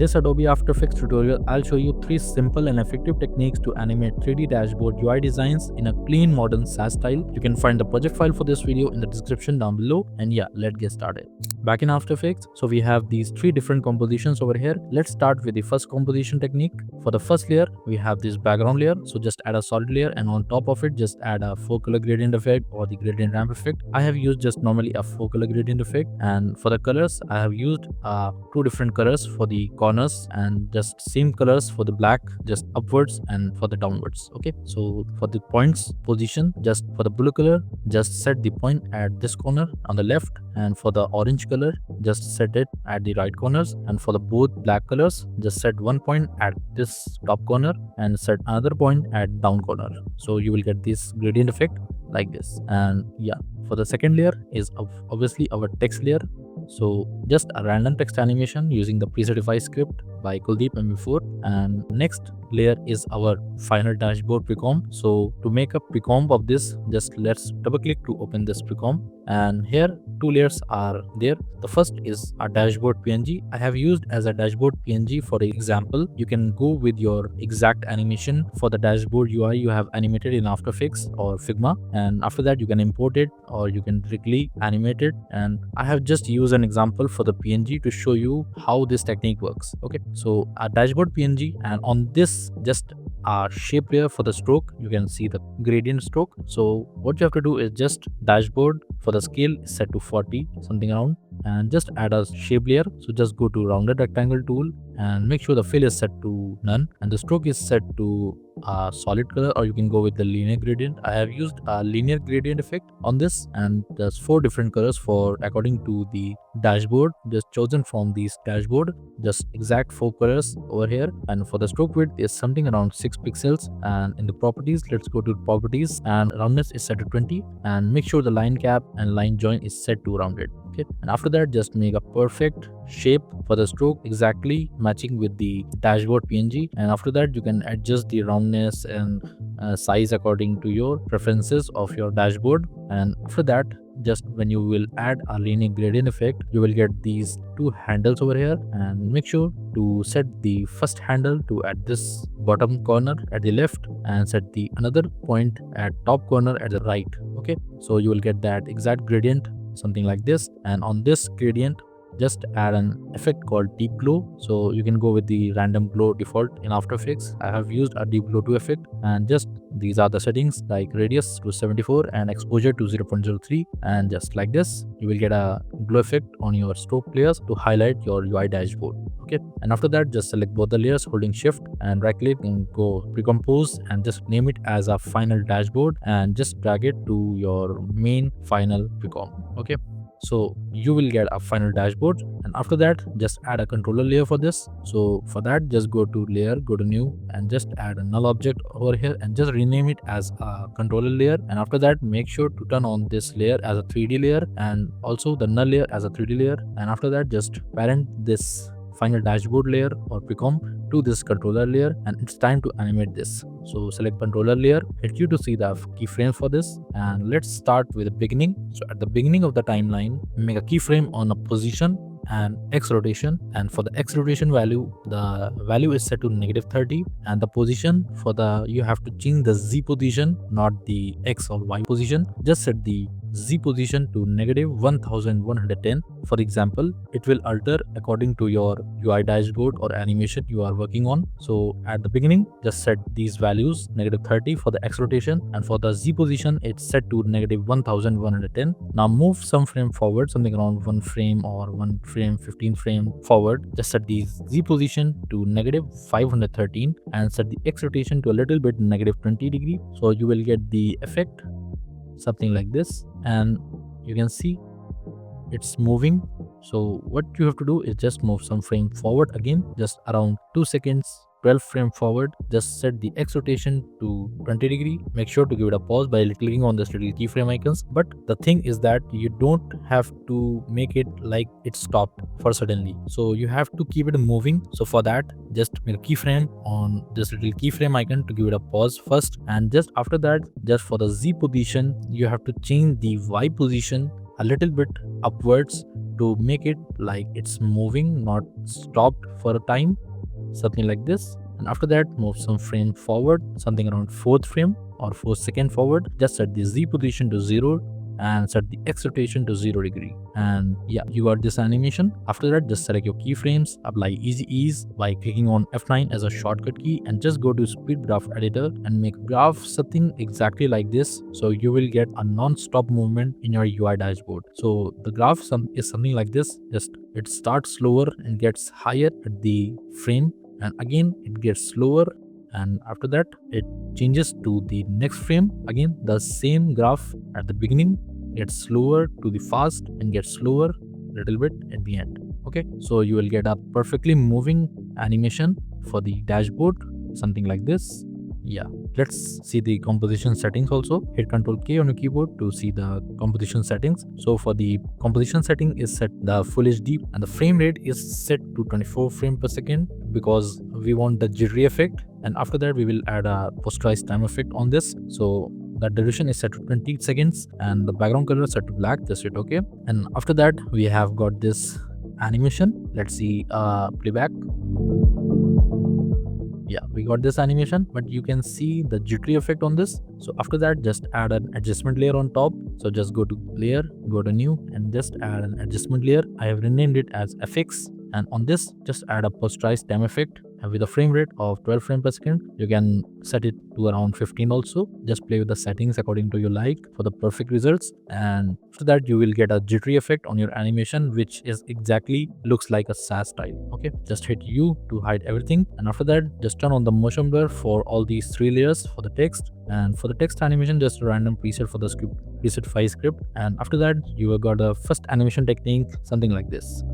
this Adobe After Effects tutorial, I'll show you 3 simple and effective techniques to animate 3D dashboard UI designs in a clean modern SaaS style. You can find the project file for this video in the description down below. And yeah, let's get started. Back in After Effects, so we have these 3 different compositions over here. Let's start with the first composition technique. For the first layer, we have this background layer. So just add a solid layer, and on top of it, just add a 4-color gradient effect or the gradient ramp effect. I have used just normally a 4-color gradient effect, and for the colors, I have used 2 different colors for the corners and just same colors for the black, just upwards and for the downwards. Okay, so for the points position, just for the blue color, just set the point at this corner on the left, and for the orange color, just set it at the right corners, and for the both black colors, just set one point at this top corner and set another point at down corner. So you will get this gradient effect like this. And yeah, for the second layer is obviously our text layer. So just a random text animation using the pre-certified script by Kuldeep MV4. And next layer is our final dashboard precomp. So to make a precomp of this, just let's double click to open this precomp. And here 2 layers are there. The first is a dashboard PNG. I have used as a dashboard PNG for example. You can go with your exact animation for the dashboard UI you have animated in After Effects or Figma, and after that you can import it or you can directly animate it. And I have just used an example for the PNG to show you how this technique works. Okay, so a dashboard PNG, and on this just a shape layer for the stroke. You can see the gradient stroke. So what you have to do is just dashboard for the scale is set to 40 something around, and just add a shape layer. So just go to rounded rectangle tool and make sure the fill is set to none and the stroke is set to a solid color, or you can go with the linear gradient. I have used a linear gradient effect on this, and there's 4 different colors for according to the dashboard just chosen from these dashboard, just exact 4 colors over here. And for the stroke width is something around 6 pixels, and in the properties, let's go to properties, and roundness is set to 20, and make sure the line cap and line join is set to rounded. Okay, and after that just make a perfect shape for the stroke exactly matching with the dashboard PNG. And after that you can adjust the roundness and size according to your preferences of your dashboard. And after that, just when you will add a linear gradient effect, you will get these 2 handles over here, and make sure to set the first handle to at this bottom corner at the left and set the another point at top corner at the right. Okay, so you will get that exact gradient something like this. And on this gradient just add an effect called deep glow. So you can go with the random glow default in After Effects. I have used a deep glow 2 effect, and just these are the settings like radius to 74 and exposure to 0.03, and just like this you will get a glow effect on your stroke layers to highlight your UI dashboard. Okay, and after that just select both the layers holding shift and right click and go recompose and just name it as a final dashboard and just drag it to your main final precomp. Okay, so you will get a final dashboard. And after that just add a controller layer for this. So for that just go to layer, go to new, and just add a null object over here and just rename it as a controller layer. And after that make sure to turn on this layer as a 3D layer and also the null layer as a 3D layer. And after that just parent this final dashboard layer or precomp to this controller layer, and it's time to animate this. So select controller layer, hit you to see the keyframe for this, and let's start with the beginning. So at the beginning of the timeline, make a keyframe on a position and X rotation, and for the X rotation value, the value is set to -30, and the position for the you have to change the Z position, not the X or Y position. Just set the Z position to -1110. For example, it will alter according to your UI dashboard or animation you are working on. So at the beginning, just set these values -30 for the X rotation, and for the Z position, it's set to -1110. Now move some frame forward, something around 1 frame or 1 frame, 15 frame forward. Just set the Z position to -513 and set the X rotation to a little bit -20 degree. So you will get the effect something like this, and you can see it's moving. So what you have to do is just move some frame forward again, just around 2 seconds, 12 frame forward. Just set the X rotation to 20 degree. Make sure to give it a pause by clicking on this little keyframe icons. But the thing is that you don't have to make it like it stopped for suddenly. So you have to keep it moving. So for that, just make a keyframe on this little keyframe icon to give it a pause first. And just after that, just for the Z position, you have to change the Y position a little bit upwards to make it like it's moving, not stopped for a time, something like this. And after that, move some frame forward, something around 4th frame or 4 second forward. Just set the Z position to 0 and set the X rotation to 0 degree. And yeah, you got this animation. After that, just select your keyframes, apply easy ease by clicking on F9 as a shortcut key, and just go to speed graph editor and make graph something exactly like this. So you will get a non-stop movement in your UI dashboard. So the graph is something like this. Just it starts slower and gets higher at the frame, and again it gets slower, and after that it changes to the next frame. Again the same graph at the beginning gets slower to the fast and gets slower little bit at the end. Okay, so you will get a perfectly moving animation for the dashboard, something like this. Yeah, let's see the composition settings also. Hit Ctrl K on your keyboard to see the composition settings. So for the composition setting is set the full HD, and the frame rate is set to 24 frames per second because we want the jittery effect. And after that we will add a posterized time effect on this. So the duration is set to 20 seconds and the background color is set to black. Just hit OK. And after that we have got this animation. Let's see playback. Yeah, we got this animation, but you can see the jittery effect on this. So after that, just add an adjustment layer on top. So just go to layer, go to new, and just add an adjustment layer. I have renamed it as FX, and on this just add a posterized time effect. And with a frame rate of 12 frames per second, you can set it to around 15 also. Just play with the settings according to your like for the perfect results. And after that you will get a jittery effect on your animation, which is exactly looks like a SaaS style. Okay, just hit U to hide everything, and after that just turn on the motion blur for all these 3 layers for the text. And for the text animation, just a random preset for the script, preset 5 script. And after that you have got the first animation technique, something like this.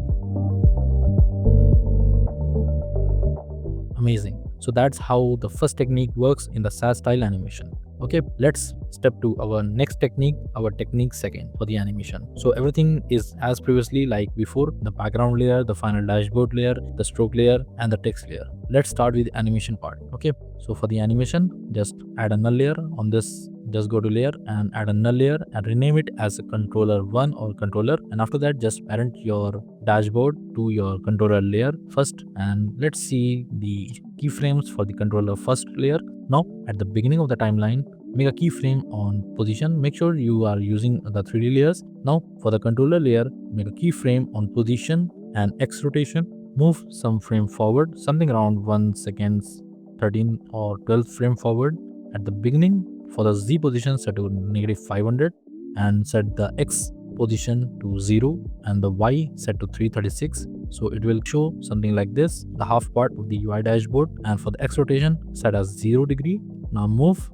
Amazing. So that's how the first technique works in the SaaS style animation. Okay, let's step to our next technique, our technique second for the animation. So everything is as previously like before: the background layer, the final dashboard layer, the stroke layer, and the text layer. Let's start with the animation part. Okay, so for the animation, just add a null layer on this. Just go to layer and add a null layer and rename it as a controller 1 or controller. And after that, just parent your dashboard to your controller layer first. And let's see the keyframes for the controller first layer. Now at the beginning of the timeline, make a keyframe on position. Make sure you are using the 3D layers. Now for the controller layer, make a keyframe on position and X rotation. Move some frame forward, something around 1 seconds, 13 or 12 frame forward. At the beginning, for the Z position, set to -500 and set the X position to 0 and the Y set to 336. So it will show something like this, the half part of the UI dashboard. And for the X rotation, set as 0 degree. Now move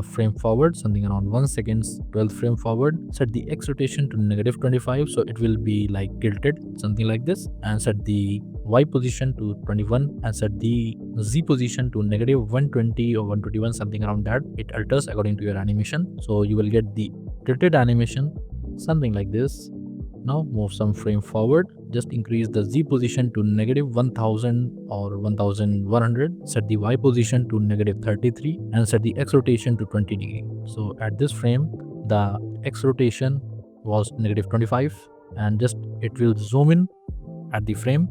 frame forward, something around 1 seconds, 12 frame forward. Set the X rotation to -25, so it will be like tilted, something like this. And set the Y position to 21 and set the Z position to -120 or 121, something around that. It alters according to your animation. So you will get the tilted animation, something like this. Now move some frame forward. Just increase the Z position to -1000 or 1100. Set the Y position to -33 and set the X rotation to 20 degree. So at this frame, the X rotation was -25, and just it will zoom in at the frame,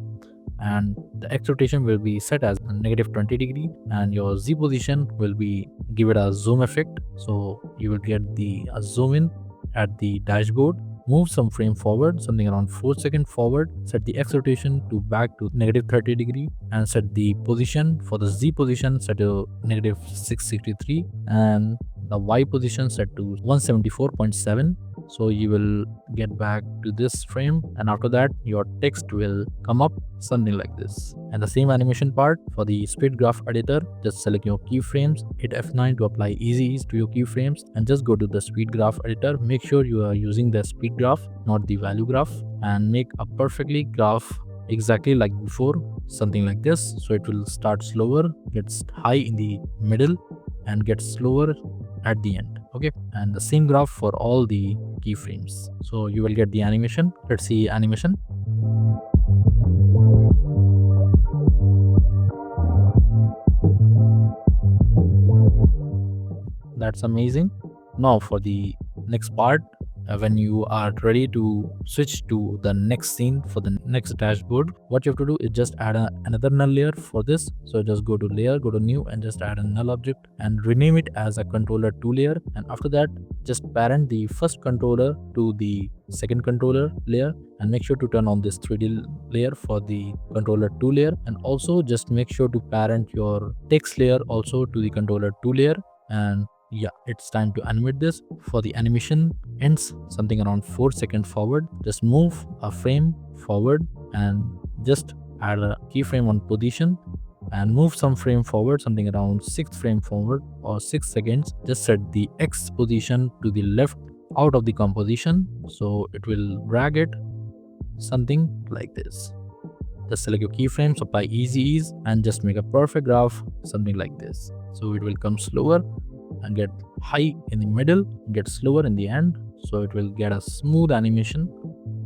and the X rotation will be set as -20 degree, and your Z position will be give it a zoom effect. So you will get the zoom in at the dashboard. Move some frame forward, something around 4 seconds forward. Set the X rotation to back to -30 degree and set the position for the Z position set to -663 and the Y position set to 174.7. So you will get back to this frame, and after that your text will come up something like this. And the same animation part for the speed graph editor, just select your keyframes, hit F9 to apply easy ease to your keyframes, and just go to the speed graph editor. Make sure you are using the speed graph, not the value graph, and make a perfectly graph exactly like before, something like this. So it will start slower, gets high in the middle, and gets slower at the end. Okay, and the same graph for all the keyframes. So you will get the animation. Let's see animation. That's amazing. Now for the next part, when you are ready to switch to the next scene for the next dashboard, what you have to do is just add another null layer for this. So just go to layer, go to new, and just add a null object and rename it as a controller 2 layer. And after that, just parent the first controller to the second controller layer, and make sure to turn on this 3D layer for the controller 2 layer, and also just make sure to parent your text layer also to the controller 2 layer. And yeah, it's time to animate this. For the animation ends something around 4 seconds forward, just move a frame forward and just add a keyframe on position and move some frame forward, something around 6 frame forward or 6 seconds. Just set the X position to the left out of the composition, so it will drag it something like this. Just select your keyframes, apply easy ease, and just make a perfect graph something like this. So it will come slower and get high in the middle, get slower in the end, so it will get a smooth animation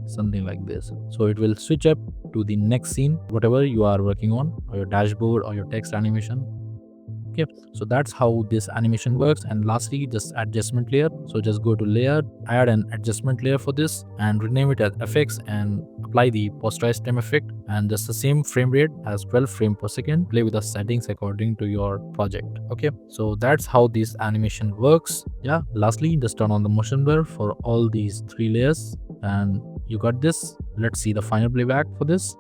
something like this. So it will switch up to the next scene, whatever you are working on, or your dashboard or your text animation. Okay, so that's how this animation works. And lastly, just adjustment layer. So just go to layer, add an adjustment layer for this and rename it as FX and apply the posterized stem effect, and just the same frame rate as 12 frame per second. Play with the settings according to your project. Okay, so that's how this animation works. Yeah, lastly, just turn on the motion blur for all these 3 layers and you got this. Let's see the final playback for this.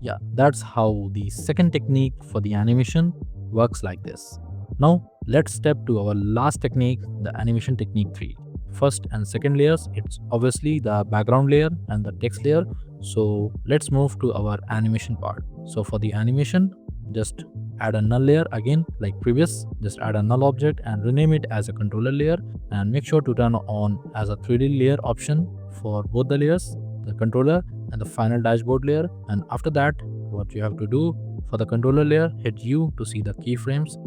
Yeah, that's how the second technique for the animation works like this. Now let's step to our last technique, the animation technique 3. First and second layers, it's obviously the background layer and the text layer. So let's move to our animation part. So for the animation, just add a null layer again like previous. Just add a null object and rename it as a controller layer, and make sure to turn on as a 3D layer option for both the layers, the controller and the final dashboard layer. And after that, what you have to do for the controller layer, hit U to see the keyframes.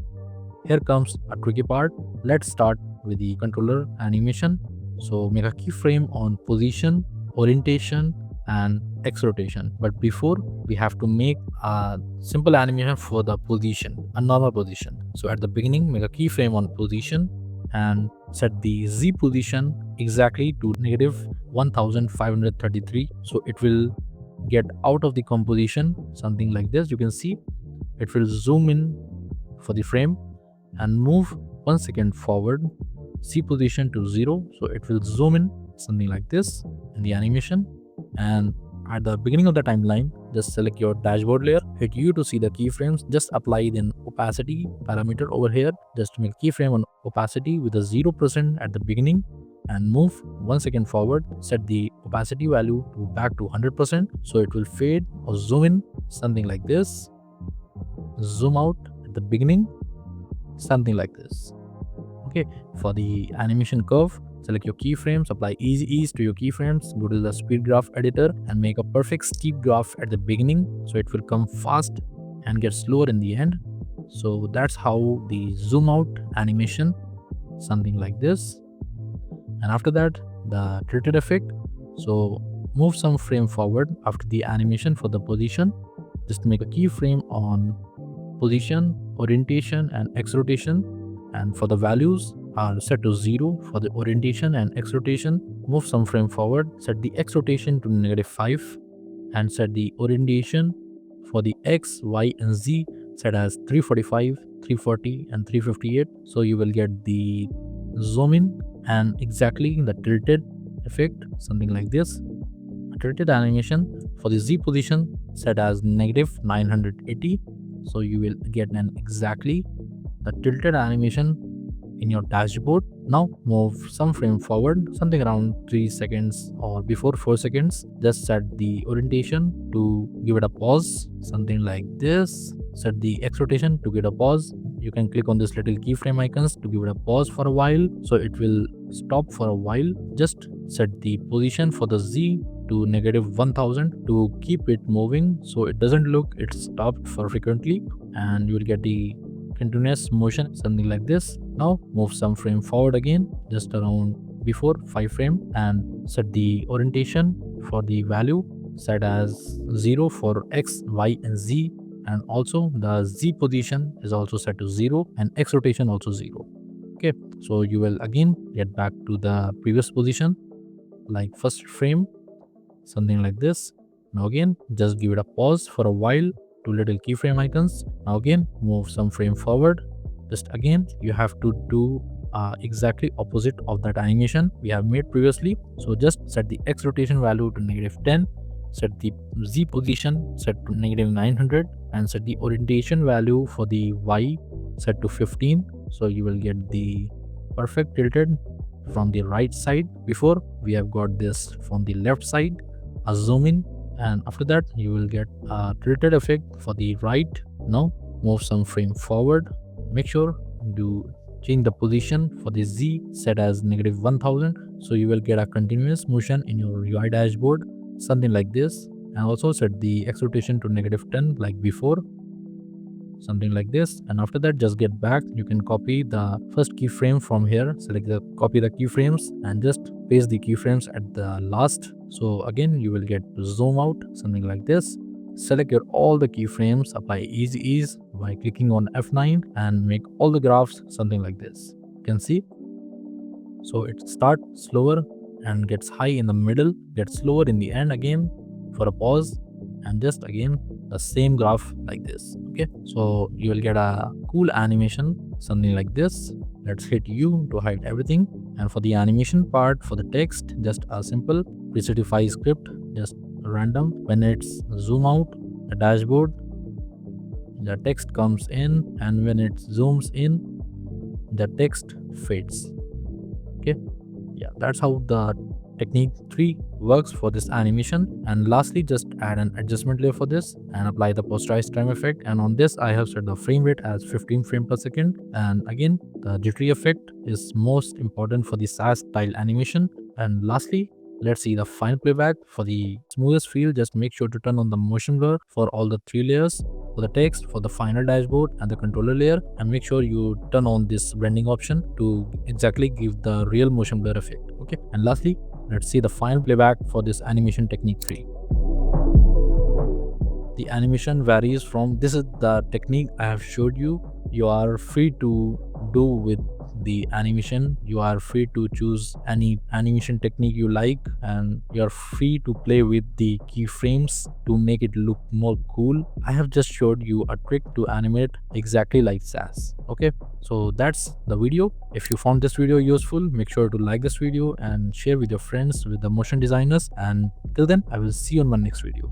Here comes a tricky part. Let's start with the controller animation. So make a keyframe on position, orientation and X rotation. But before, we have to make a simple animation for the position, a normal position. So at the beginning, make a keyframe on position and set the Z position exactly to -1533. So it will get out of the composition something like this. You can see it will zoom in for the frame and move 1 second forward, C position to 0. So it will zoom in something like this in the animation. And at the beginning of the timeline, just select your dashboard layer, hit U to see the keyframes, just apply the opacity parameter over here, just to make keyframe on opacity with a 0% at the beginning and move 1 second forward, set the opacity value to back to 100%. So it will fade or zoom in something like this, zoom out at the beginning, something like this. Okay, for the animation curve, select your keyframes, apply easy ease to your keyframes, go to the speed graph editor and make a perfect steep graph at the beginning. So it will come fast and get slower in the end. So that's how the zoom out animation, something like this. And after that, the tilted effect. So move some frame forward after the animation for the position. Just make a keyframe on position, orientation and X rotation. And for the values are set to 0 for the orientation and X rotation. Move some frame forward, set the X rotation to -5 and set the orientation for the X, Y and Z set as 345, 340 and 358. So you will get the zoom in and exactly the tilted effect, something like this. A tilted animation for the Z position set as -980. So you will get an exactly the tilted animation in your dashboard. Now move some frame forward, something around 3 seconds or before 4 seconds. Just set the orientation to give it a pause, something like this. Set the X rotation to get a pause. You can click on this little keyframe icons to give it a pause for a while, so it will stop for a while. Just set the position for the Z to -1000 to keep it moving, so it doesn't look it's stopped for frequently, and you will get the continuous motion, something like this. Now move some frame forward again, just around before 5 frame, and set the orientation for the value set as 0 for X, Y and Z, and also the Z position is also set to 0 and X rotation also 0. Okay, so you will again get back to the previous position like first frame, something like this. Now again just give it a pause for a while, two little keyframe icons. Now again move some frame forward. Just again you have to do exactly opposite of that animation we have made previously. So just set the X rotation value to -10, set the Z position set to -900, and set the orientation value for the Y set to 15. So you will get the perfect tilted from the right side. Before we have got this from the left side, a zoom in, and after that you will get a tilted effect for the right. Now move some frame forward, make sure to change the position for the Z set as -1000, so you will get a continuous motion in your UI dashboard, something like this. And also set the X rotation to -10 like before, something like this. And after that just get back, you can copy the first keyframe from here, select the copy the keyframes and just paste the keyframes at the last. So again you will get to zoom out, something like this. Select your all the keyframes, apply easy ease by clicking on F9 and make all the graphs something like this. You can see, so it starts slower and gets high in the middle, gets slower in the end again for a pause, and just again the same graph like this. Okay, so you will get a cool animation something like this. Let's hit U to hide everything. And for the animation part, for the text, just a simple presetify script, just random. When it's zoom out the dashboard, the text comes in, and when it zooms in, the text fades. Okay, yeah, that's how the technique 3 works for this animation. And lastly, just add an adjustment layer for this and apply the posterized time effect. And on this I have set the frame rate as 15 frames per second. And again, the jittery effect is most important for the SaaS style animation. And lastly, let's see the final playback. For the smoothest feel, just make sure to turn on the motion blur for all the 3 layers, for the text, for the final dashboard and the controller layer, and make sure you turn on this blending option to exactly give the real motion blur effect. Okay, and lastly, let's see the final playback for this animation technique 3. The animation varies from, this is the technique I have showed you. You are free to do with the animation, you are free to choose any animation technique you like, and you are free to play with the keyframes to make it look more cool. I have just showed you a trick to animate exactly like SaaS. Okay, so that's the video. If you found this video useful, make sure to like this video and share with your friends, with the motion designers, and till then I will see you on my next video.